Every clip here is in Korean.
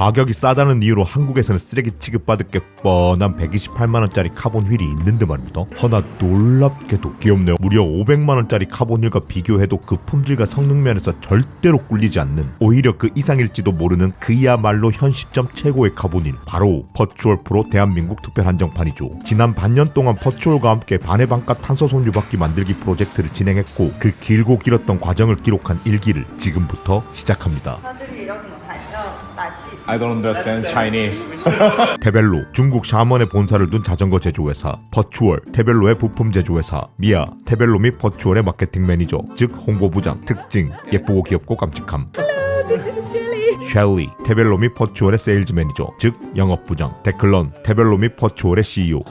가격이 싸다는 이유로 한국에서는 쓰레기 취급받을 게 뻔한 128만원짜리 카본 휠이 있는데 말입니다. 허나 놀랍게도 귀엽네요. 무려 500만원짜리 카본 휠과 비교해도 그 품질과 성능 면에서 절대로 꿀리지 않는, 오히려 그 이상일지도 모르는 그야말로 현 시점 최고의 카본 휠, 바로 퍼추얼 프로 대한민국 특별 한정판이죠. 지난 반년 동안 퍼추얼과 함께 반의 반값 탄소 손유 바퀴 만들기 프로젝트를 진행했고, 그 길고 길었던 과정을 기록한 일기를 지금부터 시작합니다. I don't understand Chinese. 테벨로, 중국 샤먼에 본사를 둔 자전거 제조회사. 퍼추얼, 테벨로의 부품 제조회사. 미아, 테벨로 및 퍼추얼의 마케팅 매니저, 즉 홍보부장. 특징, 예쁘고 귀엽고 깜찍함. 셸리, 테벨로 및 퍼추얼의 세일즈 매니저, 즉 영업부장. 데클런, 테벨로 및 퍼추얼의 CEO.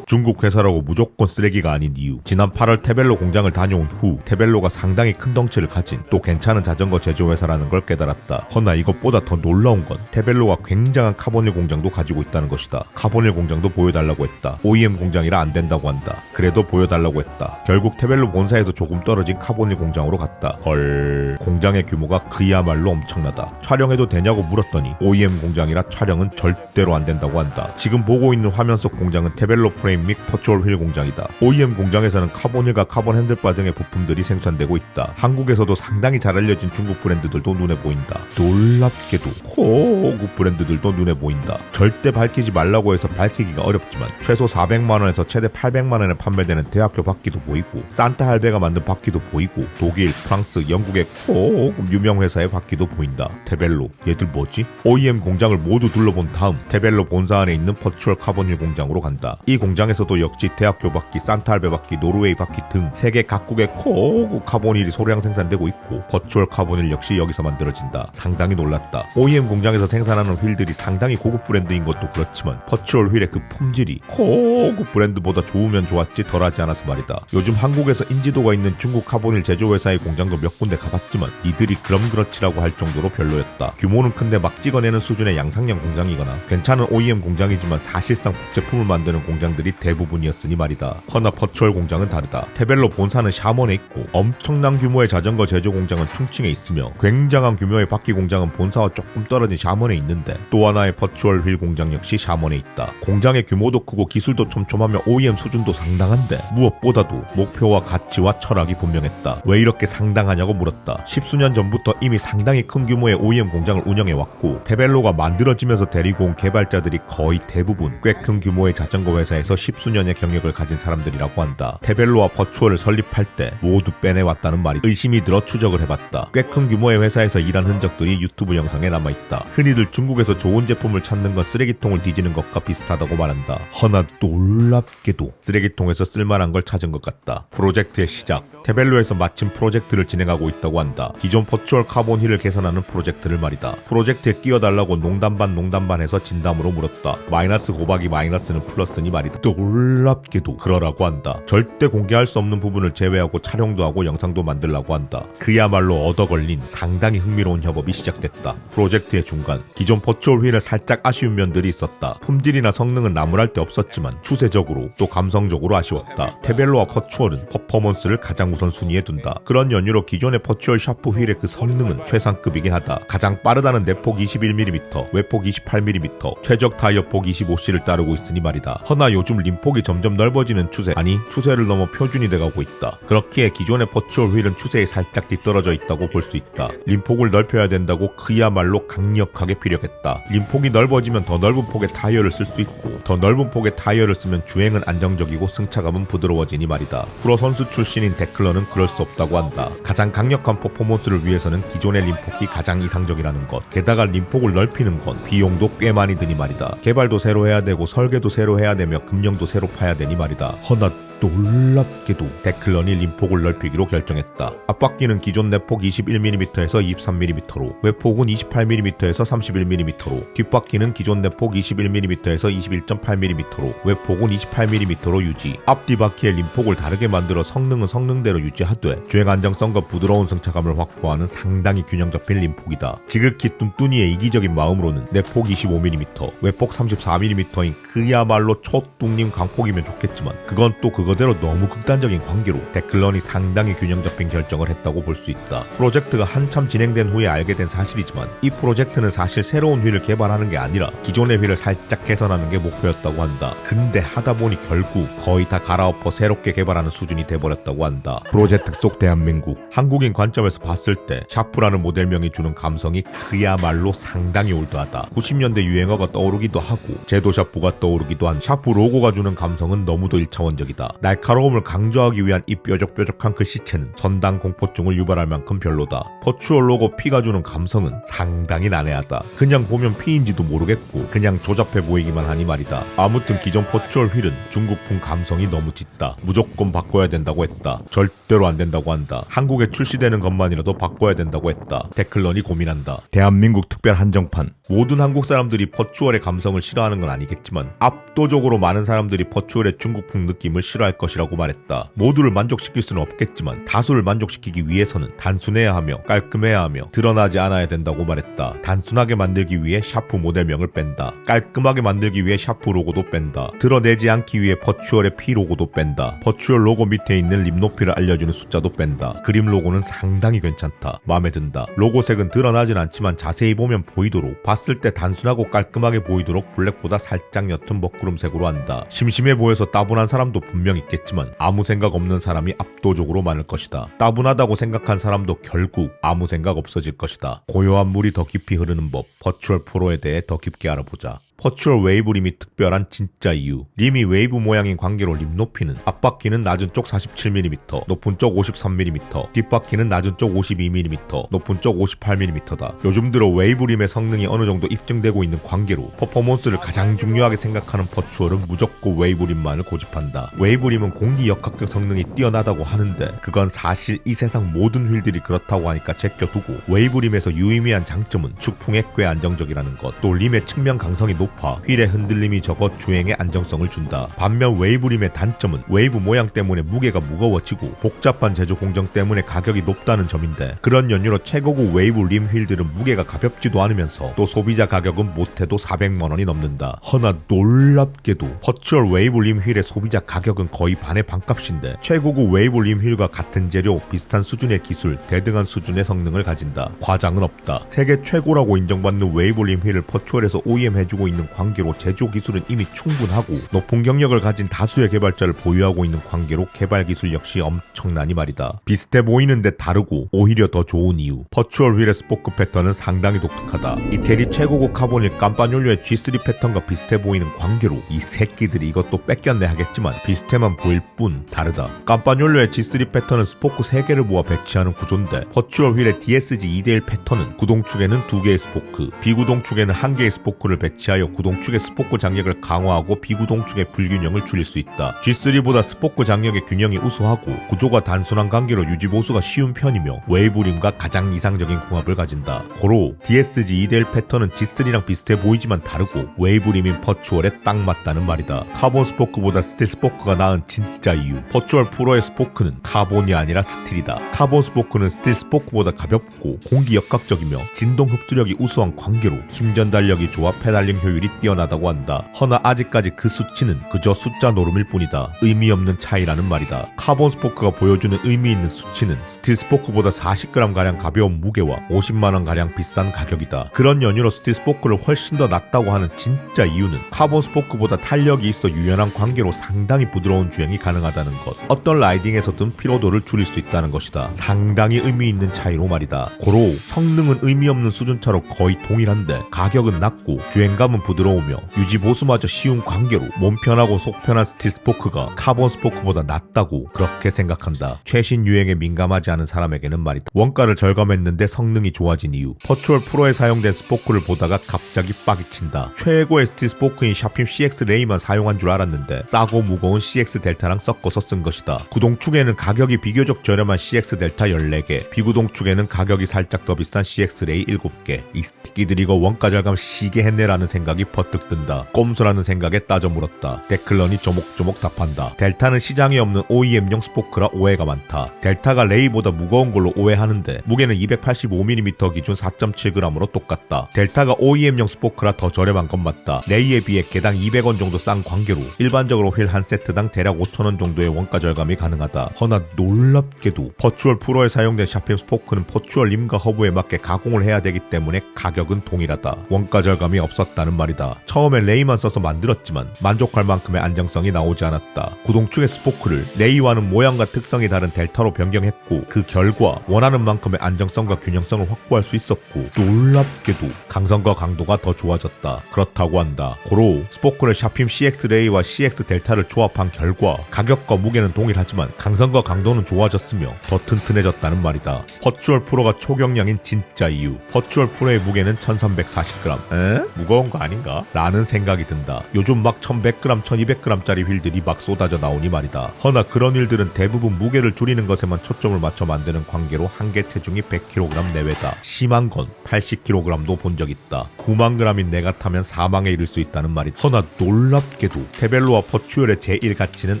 중국 회사라고 무조건 쓰레기가 아닌 이유. 지난 8월 테벨로 공장을 다녀온 후 테벨로가 상당히 큰 덩치를 가진 또 괜찮은 자전거 제조회사라는 걸 깨달았다. 허나 이것보다 더 놀라운 건 테벨로가 굉장한 카본일 공장도 가지고 있다는 것이다. 카본일 공장도 보여달라고 했다. OEM 공장이라 안 된다고 한다. 그래도 보여달라고 했다. 결국 테벨로 본사에서 조금 떨어진 카본일 공장으로 갔다. 헐, 공장의 규모가 그야말로 엄청나다. 촬영해도 되냐고 물었더니 OEM 공장이라 촬영은 절대로 안 된다고 한다. 지금 보고 있는 화면 속 공장은 테벨로 프레임 및 퍼추얼 휠 공장이다. OEM 공장에서는 카본휠과 카본 핸들바 등의 부품들이 생산되고 있다. 한국에서도 상당히 잘 알려진 중국 브랜드들도 눈에 보인다. 놀랍게도 고급 브랜드들도 눈에 보인다. 절대 밝히지 말라고 해서 밝히기가 어렵지만 최소 400만원에서 최대 800만원에 판매되는 대학교 바퀴도 보이고, 산타 할배가 만든 바퀴도 보이고, 독일, 프랑스, 영국의 고급 유명 회사의 바퀴도 보인다. 테벨로, 얘들 뭐지? OEM 공장을 모두 둘러본 다음 테벨로 본사 안에 있는 퍼추얼 카본휠 공장으로 간다. 이 공장에서도 역시 대학교 바퀴, 산타 할배 바퀴, 노르웨이 바퀴 등 세계 각국의 고급 카본휠이 소량 생산되고 있고, 퍼추얼 카본휠 역시 여기서 만들어진다. 상당히 놀랐다. OEM 공장에서 생산하는 휠들이 상당히 고급 브랜드인 것도 그렇지만 퍼추얼 휠의 그 품질이 고급 브랜드보다 좋으면 좋았지 덜하지 않아서 말이다. 요즘 한국에서 인지도가 있는 중국 카본휠 제조회사의 공장도 몇 군데 가봤지만 이들이 그럼 그렇지라고 할 정도로 별로였다. 규모는 큰데 막 찍어내는 수준의 양상형 공장이거나 괜찮은 OEM 공장이지만 사실상 복제품을 만드는 공장들이 대부분이었으니 말이다. 허나 퍼추얼 공장은 다르다. 테벨로 본사는 샤먼에 있고, 엄청난 규모의 자전거 제조 공장은 충칭에 있으며, 굉장한 규모의 바퀴 공장은 본사와 조금 떨어진 샤먼에 있는데, 또 하나의 퍼추얼 휠 공장 역시 샤먼에 있다. 공장의 규모도 크고 기술도 촘촘하며 OEM 수준도 상당한데 무엇보다도 목표와 가치와 철학이 분명했다. 왜 이렇게 상당하냐고 물었다. 10수년 전부터 이미 상당히 큰 규모의 OEM 공장을 운영해왔고, 테벨로가 만들어지면서 데리고 온 개발자들이 거의 대부분 꽤 큰 규모의 자전거 회사에서 10수년의 경력을 가진 사람들이라고 한다. 테벨로와 퍼추얼을 설립할 때 모두 빼내왔다는 말이 의심이 들어 추적을 해봤다. 꽤 큰 규모의 회사에서 일한 흔적들이 유튜브 영상에 남아있다. 흔히들 중국에서 좋은 제품을 찾는 건 쓰레기통을 뒤지는 것과 비슷하다고 말한다. 허나 놀랍게도 쓰레기통에서 쓸만한 걸 찾은 것 같다. 프로젝트의 시작. 테벨로에서 마침 프로젝트를 진행하고 있다고 한다. 기존 퍼추얼 카본 휠을 개선하는 프로젝트를 말이다. 프로젝트에 끼워달라고 농담 반 해서 진담으로 물었다. 마이너스 곱하기 마이너스는 플러스니 말이다. 놀랍게도 그러라고 한다. 절대 공개할 수 없는 부분을 제외하고 촬영도 하고 영상도 만들라고 한다. 그야말로 얻어걸린 상당히 흥미로운 협업이 시작됐다. 프로젝트의 중간, 기존 퍼추얼 휠에 살짝 아쉬운 면들이 있었다. 품질이나 성능은 나무랄 데 없었지만 추세적으로 또 감성적으로 아쉬웠다. 테벨로와 퍼추얼은 퍼포먼스를 가장 우선순위에 둔다. 그런 연유로 기존의 퍼추얼 샤프 휠의 그 성능은 최상급이긴 하다. 가장 빠르다는 내폭 21mm, 외폭 28mm, 최적 타이어폭 25C를 따르고 있으니 말이다. 허나 요즘 림폭이 점점 넓어지는 추세, 아니 추세를 넘어 표준이 돼가고 있다. 그렇기에 기존의 퍼추얼 휠은 추세에 살짝 뒤떨어져 있다고 볼 수 있다. 림폭을 넓혀야 된다고 그야말로 강력하게 피력했다. 림폭이 넓어지면 더 넓은 폭의 타이어를 쓸 수 있고, 더 넓은 폭의 타이어를 쓰면 주행은 안정적이고 승차감은 부드러워지니 말이다. 프로 선수 출신인 데클런은 그럴 수 없다고 한다. 가장 강력한 퍼포먼스를 위해서는 기존의 림폭이 가장 이상적이라는 것. 게다가 림폭을 넓히는 건 비용도 꽤 많이 드니 말이다. 개발도 새로 해야 되고 설계도 새로 해야 되며 금령도 새로 파야 되니 말이다. 허나 놀랍게도 데클런이 림폭을 넓히기로 결정했다. 앞바퀴는 기존 내폭 21mm에서 23mm로, 외폭은 28mm에서 31mm로, 뒷바퀴는 기존 내폭 21mm에서 21.8mm로, 외폭은 28mm로 유지. 앞뒤 바퀴의 림폭을 다르게 만들어 성능은 성능대로 유지하되 주행 안정성과 부드러운 승차감을 확보하는 상당히 균형 잡힌 림폭이다. 지극히 뚱뚱이의 이기적인 마음으로는 내폭 25mm, 외폭 34mm인 그야말로 초뚱님 강폭이면 좋겠지만 그건 또 그거 그거대로 너무 극단적인 관계로 데클런이 상당히 균형 잡힌 결정을 했다고 볼 수 있다. 프로젝트가 한참 진행된 후에 알게 된 사실이지만 이 프로젝트는 사실 새로운 휠을 개발하는 게 아니라 기존의 휠을 살짝 개선하는 게 목표였다고 한다. 근데 하다 보니 결국 거의 다 갈아엎어 새롭게 개발하는 수준이 돼버렸다고 한다. 프로젝트 속 대한민국, 한국인 관점에서 봤을 때 샤프라는 모델명이 주는 감성이 그야말로 상당히 올드하다. 90년대 유행어가 떠오르기도 하고 제도 샤프가 떠오르기도 한 샤프 로고가 주는 감성은 너무도 1차원적이다. 날카로움을 강조하기 위한 이 뾰족뾰족한 글씨체는 선당 공포증을 유발할 만큼 별로다. 퍼추얼 로고 P가 주는 감성은 상당히 난해하다. 그냥 보면 P인지도 모르겠고 그냥 조잡해 보이기만 하니 말이다. 아무튼 기존 퍼추얼 휠은 중국풍 감성이 너무 짙다. 무조건 바꿔야 된다고 했다. 절대로 안 된다고 한다. 한국에 출시되는 것만이라도 바꿔야 된다고 했다. 데클런이 고민한다. 대한민국 특별 한정판. 모든 한국 사람들이 퍼추얼의 감성을 싫어하는 건 아니겠지만 압도적으로 많은 사람들이 퍼추얼의 중국풍 느낌을 싫어할 것이라고 말했다. 모두를 만족시킬 수는 없겠지만 다수를 만족시키기 위해서는 단순해야 하며 깔끔해야 하며 드러나지 않아야 된다고 말했다. 단순하게 만들기 위해 샤프 모델명을 뺀다. 깔끔하게 만들기 위해 샤프 로고도 뺀다. 드러내지 않기 위해 퍼추얼의 P 로고도 뺀다. 퍼추얼 로고 밑에 있는 립 높이를 알려주는 숫자도 뺀다. 그림 로고는 상당히 괜찮다. 마음에 든다. 로고색은 드러나진 않지만 자세히 보면 보이도록 봤을 때 단순하고 깔끔하게 보이도록 블랙보다 살짝 옅은 먹구름색으로 한다. 심심해 보여서 따분한 사람도 분명 있겠지만 아무 생각 없는 사람이 압도적으로 많을 것이다. 따분하다고 생각한 사람도 결국 아무 생각 없어질 것이다. 고요한 물이 더 깊이 흐르는 법, 퍼추얼 프로에 대해 더 깊게 알아보자. 퍼추얼 웨이브 림이 특별한 진짜 이유. 림이 웨이브 모양인 관계로 림 높이는 앞바퀴는 낮은 쪽 47mm, 높은 쪽 53mm, 뒷바퀴는 낮은 쪽 52mm, 높은 쪽 58mm다. 요즘 들어 웨이브 림의 성능이 어느 정도 입증되고 있는 관계로 퍼포먼스를 가장 중요하게 생각하는 퍼추얼은 무조건 웨이브 림만을 고집한다. 웨이브 림은 공기 역학적 성능이 뛰어나다고 하는데 그건 사실 이 세상 모든 휠들이 그렇다고 하니까 제껴두고 웨이브 림에서 유의미한 장점은 축풍에 꽤 안정적이라는 것, 또 림의 측면 강성이 높아 휠의 흔들림이 적어 주행에 안정성을 준다. 반면 웨이브림의 단점은 웨이브 모양 때문에 무게가 무거워지고 복잡한 제조 공정 때문에 가격이 높다는 점인데 그런 연유로 최고급 웨이브 림 휠들은 무게가 가볍지도 않으면서 또 소비자 가격은 못해도 400만원이 넘는다. 허나 놀랍게도 퍼추얼 웨이브 림 휠의 소비자 가격은 거의 반의 반값인데 최고급 웨이브 림 휠과 같은 재료, 비슷한 수준의 기술, 대등한 수준의 성능을 가진다. 과장은 없다. 세계 최고라고 인정받는 웨이브 림 휠을 퍼추얼에서 OEM 해주고 있는 관계로 제조 기술은 이미 충분하고 높은 경력을 가진 다수의 개발자를 보유하고 있는 관계로 개발 기술 역시 엄청나니 말이다. 비슷해 보이는데 다르고 오히려 더 좋은 이유. 퍼추얼 휠의 스포크 패턴은 상당히 독특하다. 이태리 최고급 카본일 깜파뇰료의 G3 패턴과 비슷해 보이는 관계로 이 새끼들이 이것도 뺏겼네 하겠지만 비슷해만 보일 뿐 다르다. 깜파뇰료의 G3 패턴은 스포크 3개를 모아 배치하는 구조인데 퍼추얼 휠의 DSG 2대1 패턴은 구동축에는 2개의 스포크, 비구동축에는 1개의 스포크를 배치하여 구동축의 스포크 장력을 강화하고 비구동축의 불균형을 줄일 수 있다. G3보다 스포크 장력의 균형이 우수하고 구조가 단순한 관계로 유지보수가 쉬운 편이며 웨이브림과 가장 이상적인 궁합을 가진다. 고로 DSG 2대1 패턴은 G3랑 비슷해 보이지만 다르고 웨이브림인 퍼추얼에 딱 맞다는 말이다. 카본 스포크보다 스틸 스포크가 나은 진짜 이유. 퍼추얼 프로의 스포크는 카본이 아니라 스틸이다. 카본 스포크는 스틸 스포크보다 가볍고 공기 역학적이며 진동 흡수력이 우수한 관계로 힘 전달력이 좋아 페달링 효율이 뛰어나다고 한다. 허나 아직까지 그 수치는 그저 숫자 노름일 뿐이다. 의미 없는 차이라는 말이다. 카본 스포크가 보여주는 의미 있는 수치는 스틸 스포크보다 40g가량 가벼운 무게와 50만원가량 비싼 가격이다. 그런 연유로 스틸 스포크를 훨씬 더 낫다고 하는 진짜 이유는 카본 스포크보다 탄력이 있어 유연한 관계로 상당히 부드러운 주행이 가능하다는 것. 어떤 라이딩에서든 피로도를 줄일 수 있다는 것이다. 상당히 의미 있는 차이로 말이다. 고로 성능은 의미 없는 수준차로 거의 동일한데 가격은 낮고 주행감은 부드러우며 유지보수마저 쉬운 관계로 몸 편하고 속 편한 스틸 스포크가 카본 스포크보다 낫다고 그렇게 생각한다. 최신 유행에 민감하지 않은 사람에게는 말이다. 원가를 절감했는데 성능이 좋아진 이유. 퍼추얼 프로에 사용된 스포크를 보다가 갑자기 빡이 친다. 최고의 스틸 스포크인 샤핌 CX 레이만 사용한 줄 알았는데 싸고 무거운 CX 델타랑 섞어서 쓴 것이다. 구동축에는 가격이 비교적 저렴한 CX 델타 14개, 비구동축에는 가격이 살짝 더 비싼 CX 레이 7개. 이 새끼들 이거 원가 절감 시계 했네라는 생각이 생각이 퍼뜩 든다. 꼼수라는 생각에 따져 물었다. 데클런이 조목조목 답한다. 델타는 시장에 없는 OEM용 스포크라 오해가 많다. 델타가 레이보다 무거운 걸로 오해하는데 무게는 285mm 기준 4.7g으로 똑같다. 델타가 OEM용 스포크라 더 저렴한 건 맞다. 레이에 비해 개당 200원 정도 싼 관계로 일반적으로 휠 한 세트당 대략 5,000원 정도의 원가 절감이 가능하다. 허나 놀랍게도 퍼추얼 프로에 사용된 샤핌 스포크는 퍼추얼 림과 허브에 맞게 가공을 해야 되기 때문에 가격은 동일하다. 원가 절감이 없었다는 말이다. 처음에 레이만 써서 만들었지만 만족할 만큼의 안정성이 나오지 않았다. 구동축의 스포크를 레이와는 모양과 특성이 다른 델타로 변경했고 그 결과 원하는 만큼의 안정성과 균형성을 확보할 수 있었고 놀랍게도 강성과 강도가 더 좋아졌다. 그렇다고 한다. 고로 스포크를 샤핌 CX 레이와 CX 델타를 조합한 결과 가격과 무게는 동일하지만 강성과 강도는 좋아졌으며 더 튼튼해졌다는 말이다. 퍼추얼 프로가 초경량인 진짜 이유. 퍼추얼 프로의 무게는 1340g. 무거운 거 아닌가? 라는 생각이 든다. 요즘 막 1100g, 1200g짜리 휠들이 막 쏟아져 나오니 말이다. 허나 그런 휠들은 대부분 무게를 줄이는 것에만 초점을 맞춰 만드는 관계로 한계 체중이 100kg 내외다. 심한 건 80kg도 본 적 있다. 9만 g인 내가 타면 사망에 이를 수 있다는 말이다. 허나 놀랍게도 테벨로와 퍼추얼의 제1 가치는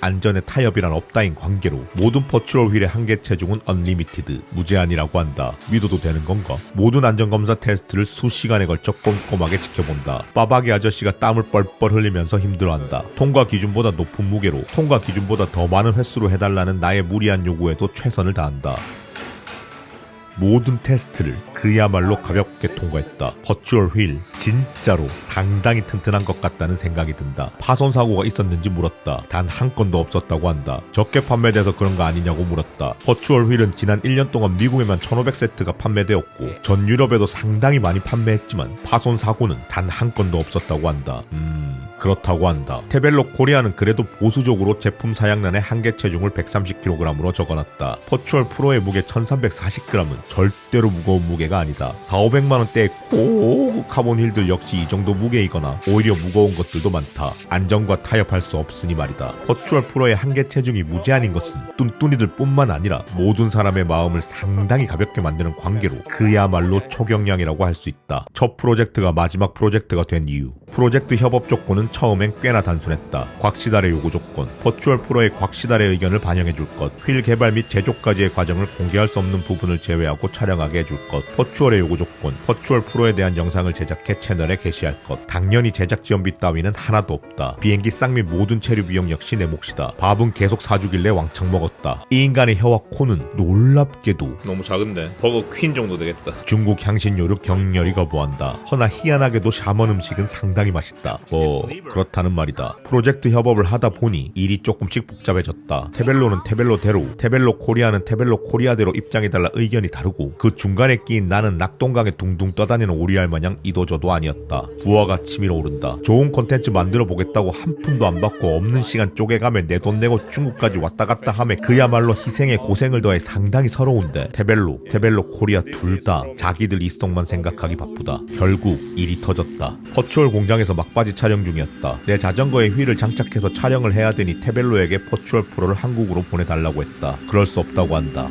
안전의 타협이란 없다인 관계로 모든 퍼추얼 휠의 한계 체중은 언리미티드, 무제한이라고 한다. 믿어도 되는 건가? 모든 안전검사 테스트를 수시간에 걸쳐 꼼꼼하게 지켜본다. 빠박이 아저씨가 땀을 뻘뻘 흘리면서 힘들어한다. 통과 기준보다 높은 무게로 통과 기준보다 더 많은 횟수로 해달라는 나의 무리한 요구에도 최선을 다한다. 모든 테스트를 그야말로 가볍게 통과했다. 퍼추얼 휠 진짜로 상당히 튼튼한 것 같다는 생각이 든다. 파손 사고가 있었는지 물었다. 단 한 건도 없었다고 한다. 적게 판매돼서 그런 거 아니냐고 물었다. 퍼추얼 휠은 지난 1년 동안 미국에만 1500세트가 판매되었고 전 유럽에도 상당히 많이 판매했지만 파손 사고는 단 한 건도 없었다고 한다. 그렇다고 한다. 테벨로 코리아는 그래도 보수적으로 제품 사양란에 한계 체중을 130kg으로 적어놨다. 퍼추얼 프로의 무게 1340g은 절대로 무거운 무게가 아니다. 4,500만원대의 고급 카본 휠들 역시 이 정도 무게이거나 오히려 무거운 것들도 많다. 안전과 타협할 수 없으니 말이다. 퍼추얼 프로의 한계 체중이 무제한인 것은 뚠뚠이들 뿐만 아니라 모든 사람의 마음을 상당히 가볍게 만드는 관계로 그야말로 초경량이라고 할 수 있다. 첫 프로젝트가 마지막 프로젝트가 된 이유. 프로젝트 협업 조건은 처음엔 꽤나 단순했다. 곽시달의 요구 조건, 퍼추얼 프로의 곽시달의 의견을 반영해줄 것, 휠 개발 및 제조까지의 과정을 공개할 수 없는 부분을 제외하고 촬영하게 해줄 것, 퍼추얼의 요구 조건, 퍼추얼 프로에 대한 영상을 제작해 채널에 게시할 것. 당연히 제작 지원비 따위는 하나도 없다. 비행기 쌍미 모든 체류 비용 역시 내 몫이다. 밥은 계속 사주길래 왕창 먹었다. 이 인간의 혀와 코는 놀랍게도 너무 작은데 버거 퀸 정도 되겠다. 중국 향신료를 격렬히 거부한다. 허나 희한하게도 샤먼 음식은 상당히 맛있다. 그렇다는 말이다. 프로젝트 협업을 하다 보니 일이 조금씩 복잡해졌다. 테벨로는 테벨로대로, 테벨로 코리아는 테벨로 코리아대로 입장이 달라 의견이 다르고 그 중간에 끼인 나는 낙동강에 둥둥 떠다니는 오리알 마냥 이도저도 아니었다. 부하가 치밀어 오른다. 좋은 콘텐츠 만들어 보겠다고 한 푼도 안 받고 없는 시간 쪼개가며 내 돈 내고 중국까지 왔다 갔다 하며 그야말로 희생에 고생을 더해 상당히 서러운데 테벨로 코리아 둘 다 자기들 이성만 생각하기 바쁘다. 결국 일이 터졌다. 퍼추얼 공장에서 막바지 촬영 중이었다. 내 자전거에 휠을 장착해서 촬영을 해야 되니 테벨로에게 퍼추얼 프로를 한국으로 보내달라고 했다. 그럴 수 없다고 한다.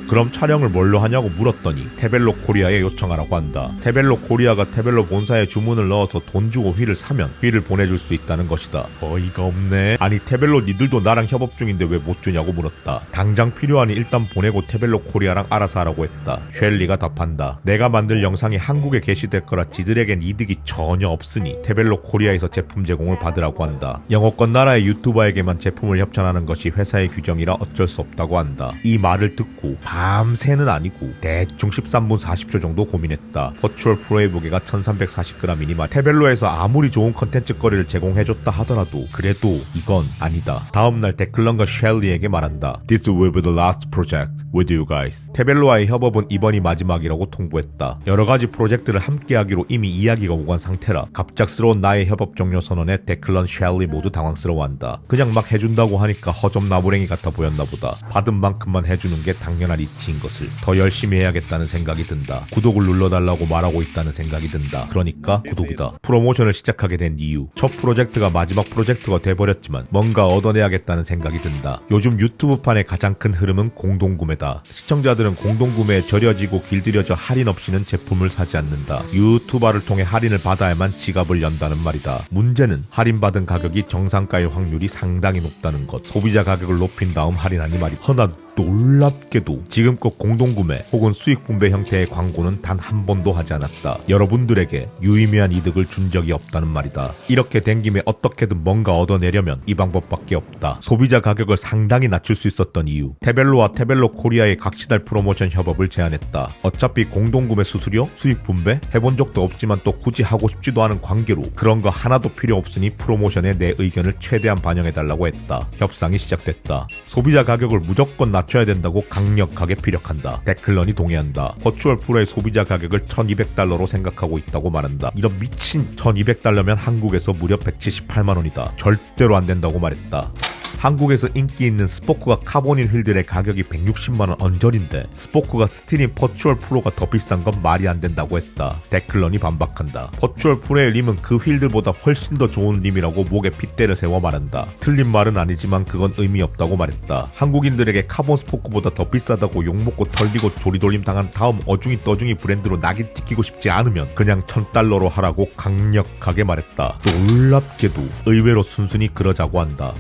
그럼 촬영을 뭘로 하냐고 물었더니 테벨로 코리아에 요청하라고 한다. 테벨로 코리아가 테벨로 본사에 주문을 넣어서 돈 주고 휠을 사면 휠을 보내줄 수 있다는 것이다. 어이가 없네. 아니 테벨로 니들도 나랑 협업 중인데 왜 못 주냐고 물었다. 당장 필요하니 일단 보내고 테벨로 코리아랑 알아서 하라고 했다. 쉘리가 답한다. 내가 만들 영상이 한국에 게시될 거라 지들에겐 이득이 전혀 없으니 테벨로 코리아에서 제품 제공을 받으라고 한다. 영어권 나라의 유튜버에게만 제품을 협찬하는 것이 회사의 규정이라 어쩔 수 없다고 한다. 이 말을 듣고 밤새는 아니고 대충 13분 40초 정도 고민했다. 퍼추얼 프로의 무게가 1340g이니 말 테벨로에서 아무리 좋은 컨텐츠 거리를 제공해줬다 하더라도 그래도 이건 아니다. 다음날 데클런과 쉘리에게 말한다. This will be the last project with you guys. 테벨로와의 협업은 이번이 마지막이라고 통보했다. 여러가지 프로젝트를 함께하기로 이미 이야기가 오간 상태라 갑작스러운 나의 협업 종료 소녀 선원의 데클런 셸리 모두 당황스러워한다. 그냥 막 해준다고 하니까 허접 나부랭이 같아 보였나 보다. 받은 만큼만 해주는 게 당연한 이치인 것을 더 열심히 해야겠다는 생각이 든다. 구독을 눌러달라고 말하고 있다는 생각이 든다. 그러니까 구독이다. 프로모션을 시작하게 된 이유. 첫 프로젝트가 마지막 프로젝트가 돼버렸지만 뭔가 얻어내야겠다는 생각이 든다. 요즘 유튜브판의 가장 큰 흐름은 공동구매다. 시청자들은 공동구매에 절여지고 길들여져 할인 없이는 제품을 사지 않는다. 유튜버를 통해 할인을 받아야만 지갑을 연다는 말이다. 문제는 할인받은 가격이 정상가일 확률이 상당히 높다는 것. 소비자 가격을 높인 다음 할인하니 말이다. 허나 놀랍게도 지금껏 공동구매 혹은 수익분배 형태의 광고는 단 한 번도 하지 않았다. 여러분들에게 유의미한 이득을 준 적이 없다는 말이다. 이렇게 된 김에 어떻게든 뭔가 얻어내려면 이 방법밖에 없다. 소비자 가격을 상당히 낮출 수 있었던 이유. 테벨로와 테벨로 코리아의 각시달 프로모션 협업을 제안했다. 어차피 공동구매 수수료, 수익분배 해본 적도 없지만 또 굳이 하고 싶지도 않은 관계로 그런 거 하나도 필요 없으니 프로모션에 내 의견을 최대한 반영해달라고 했다. 협상이 시작됐다. 소비자 가격을 무조건 낮춰야 된다고 강력하게 피력한다. 데클런이 동의한다. 버추얼 프로의 소비자 가격을 $1200로 생각하고 있다고 말한다. 이런 미친 $1200면 한국에서 무려 178만원이다. 절대로 안 된다고 말했다. 한국에서 인기 있는 스포크가 카본인 휠들의 가격이 160만원 언저리인데 스포크가 스티린 버추얼 프로가 더 비싼 건 말이 안 된다고 했다. 데클런이 반박한다. 버추얼 프로의 림은 그 휠들보다 훨씬 더 좋은 림이라고 목에 핏대를 세워 말한다. 틀린 말은 아니지만 그건 의미 없다고 말했다. 한국인들에게 카본 스포크보다 더 비싸다고 욕먹고 털리고 조리돌림 당한 다음 어중이 떠중이 브랜드로 낙인 찍히고 싶지 않으면 그냥 $1000로 하라고 강력하게 말했다. 놀랍게도 의외로 순순히 그러자고 한다.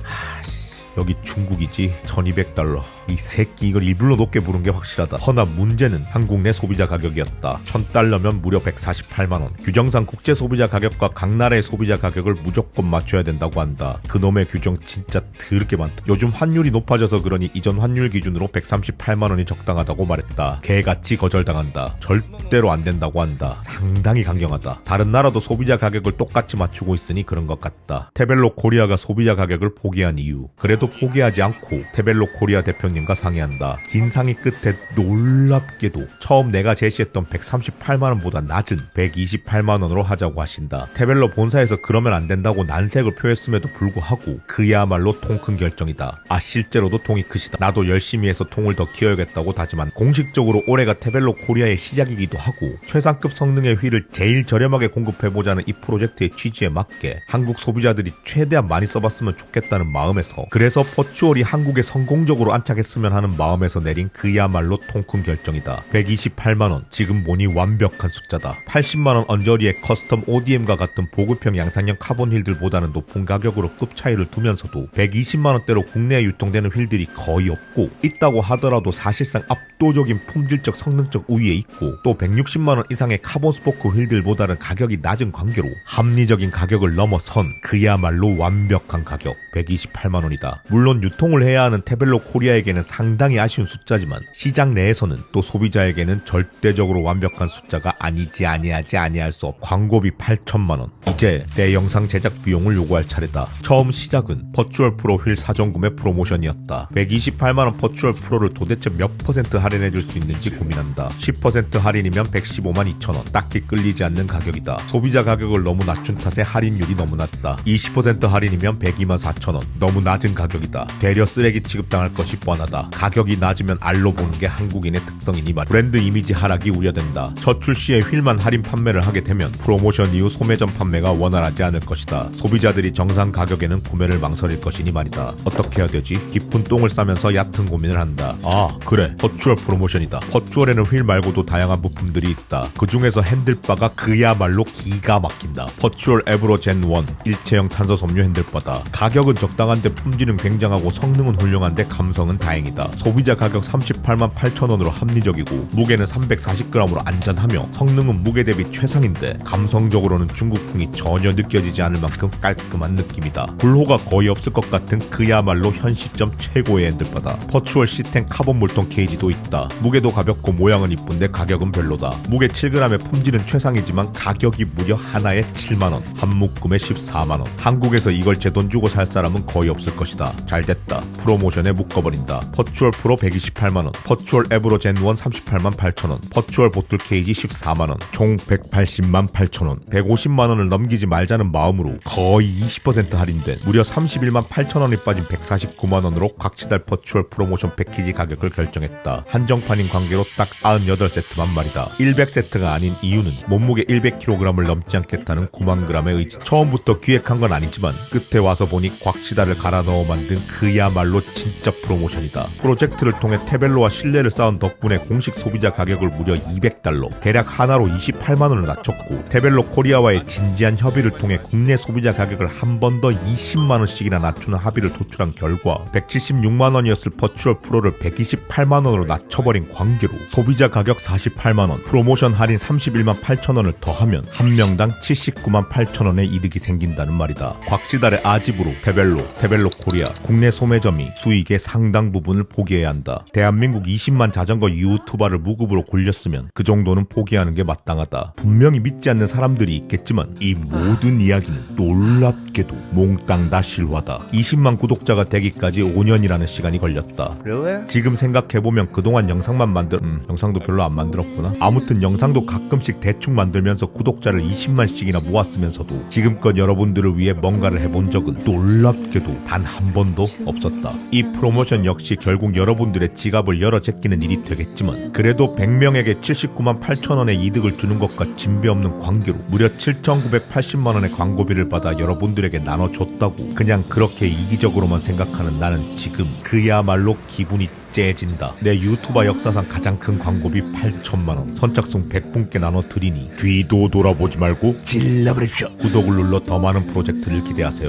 여기 중국이지. $1200. 이 새끼 이걸 일부러 높게 부른 게 확실하다. 허나 문제는 한국 내 소비자 가격이었다. $1000면 무려 148만원. 규정상 국제 소비자 가격과 각 나라의 소비자 가격을 무조건 맞춰야 된다고 한다. 그놈의 규정 진짜 더럽게 많다. 요즘 환율이 높아져서 그러니 이전 환율 기준으로 138만원이 적당하다고 말했다. 개같이 거절당한다. 절대로 안 된다고 한다. 상당히 강경하다. 다른 나라도 소비자 가격을 똑같이 맞추고 있으니 그런 것 같다. 테벨로 코리아가 소비자 가격을 포기한 이유. 그래도 포기하지 않고 테벨로 코리아 대표님과 상의한다. 긴 상의 끝에 놀랍게도 처음 내가 제시했던 138만원보다 낮은 128만원으로 하자고 하신다. 테벨로 본사에서 그러면 안 된다고 난색을 표했음에도 불구하고 그야말로 통 큰 결정이다. 실제로도 통이 크시다. 나도 열심히 해서 통을 더 키워야겠다고 다짐한 공식적으로 올해가 테벨로 코리아의 시작이기도 하고 최상급 성능의 휠을 제일 저렴하게 공급해보자는 이 프로젝트의 취지에 맞게 한국 소비자들이 최대한 많이 써봤으면 좋겠다는 마음에서 그래서 버추얼이 한국에 성공적으로 안착했으면 하는 마음에서 내린 그야말로 통큰 결정이다. 128만원, 지금 보니 완벽한 숫자다. 80만원 언저리의 커스텀 ODM과 같은 보급형 양산형 카본 휠들보다는 높은 가격으로 급 차이를 두면서도 120만원대로 국내에 유통되는 휠들이 거의 없고 있다고 하더라도 사실상 압도적인 품질적 성능적 우위에 있고 또 160만원 이상의 카본 스포크 휠들보다는 가격이 낮은 관계로 합리적인 가격을 넘어선 그야말로 완벽한 가격 128만원이다. 물론 유통을 해야 하는 테벨로 코리아에게는 상당히 아쉬운 숫자지만 시장 내에서는 또 소비자에게는 절대적으로 완벽한 숫자가 아니하지 아니할 수 없. 광고비 8천만원. 이제 내 영상 제작 비용을 요구할 차례다. 처음 시작은 버추얼 프로 휠 사전 구매 프로모션이었다. 128만원 버추얼 프로를 도대체 몇 퍼센트 할인해줄 수 있는지 고민한다. 10% 할인이면 115만 2천원. 딱히 끌리지 않는 가격이다. 소비자 가격을 너무 낮춘 탓에 할인율이 너무 낮다. 20% 할인이면 102만 4천원. 너무 낮은 가격이다. 되려 쓰레기 취급당할 것이 뻔하다. 가격이 낮으면 알로 보는 게 한국인의 특성이니 말. 브랜드 이미지 하락이 우려된다. 첫 출시에 휠만 할인 판매를 하게 되면 프로모션 이후 소매점 판매가 원활하지 않을 것이다. 소비자들이 정상 가격에는 구매를 망설일 것이니 말이다. 어떻게 해야 되지? 깊은 똥을 싸면서 얕은 고민을 한다. 그래. 버추얼 프로모션이다. 버추얼에는 휠 말고도 다양한 부품들이 있다. 그 중에서 핸들바가 그야말로 기가 막힌다. 버추얼 에브로 젠 1 일체형 탄소 섬유 핸들바다. 가격은 적당한데 품질은 굉장하고 성능은 훌륭한데 감성은 다행이다. 소비자 가격 38만 8천원으로 합리적이고 무게는 340g으로 안전하며 성능은 무게 대비 최상인데 감성적으로는 중국풍이 전혀 느껴지지 않을 만큼 깔끔한 느낌이다. 불호가 거의 없을 것 같은 그야말로 현 시점 최고의 핸들바다. 버추얼 C10 카본 물통 케이지도 있다. 무게도 가볍고 모양은 이쁜데 가격은 별로다. 무게 7g의 품질은 최상이지만 가격이 무려 하나에 7만원, 한 묶음에 14만원. 한국에서 이걸 제 돈 주고 살 사람은 거의 없을 것이다. 하하 잘됐다. 프로모션에 묶어버린다. 퍼추얼 프로 128만원, 퍼추얼 에브로 젠1 38만 8천원, 퍼추얼 보틀 케이지 14만원, 총 180만 8천원. 150만원을 넘기지 말자는 마음으로 거의 20% 할인된 무려 31만 8천원이 빠진 149만원으로 곽시달 퍼추얼 프로모션 패키지 가격을 결정했다. 한정판인 관계로 딱 98세트만 말이다. 100세트가 아닌 이유는 몸무게 100kg을 넘지 않겠다는 9만 g의 의지. 처음부터 기획한 건 아니지만 끝에 와서 보니 곽시달을 갈아 넣어 만든 그야말로 진짜 프로모션이다. 프로젝트를 통해 테벨로와 신뢰를 쌓은 덕분에 공식 소비자 가격을 무려 200달러, 대략 하나로 28만원을 낮췄고, 테벨로 코리아와의 진지한 협의를 통해 국내 소비자 가격을 한 번 더 20만원씩이나 낮추는 합의를 도출한 결과 176만원이었을 퍼추얼 프로를 128만원으로 낮춰버린 관계로 소비자 가격 48만원, 프로모션 할인 31만 8천원을 더하면 한 명당 79만 8천원의 이득이 생긴다는 말이다. 곽시달의 아집으로 테벨로 코리아 국내 소매점이 수익의 상당 부분을 포기해야 한다. 대한민국 20만 자전거 유튜버를 무급으로 굴렸으면 그 정도는 포기하는 게 마땅하다. 분명히 믿지 않는 사람들이 있겠지만 이 모든 이야기는 놀랍게도 몽땅 다 실화다. 20만 구독자가 되기까지 5년이라는 시간이 걸렸다. 지금 생각해보면 그동안 영상만 영상도 별로 안 만들었구나. 아무튼 영상도 가끔씩 대충 만들면서 구독자를 20만씩이나 모았으면서도 지금껏 여러분들을 위해 뭔가를 해본 적은 놀랍게도 단 한 번도 없었다. 이 프로모션 역시 결국 여러분들의 지갑을 열어 제끼는 일이 되겠지만 그래도 100명에게 79만 8천원의 이득을 주는 것과 진배 없는 관계로 무려 7,980만원의 광고비를 받아 여러분들에게 나눠줬다고 그냥 그렇게 이기적으로만 생각하는 나는 지금 그야말로 기분이 째진다. 내 유튜버 역사상 가장 큰 광고비 8천만원 선착순 100분께 나눠드리니 뒤도 돌아보지 말고 질러버립시오. 구독을 눌러 더 많은 프로젝트를 기대하세요.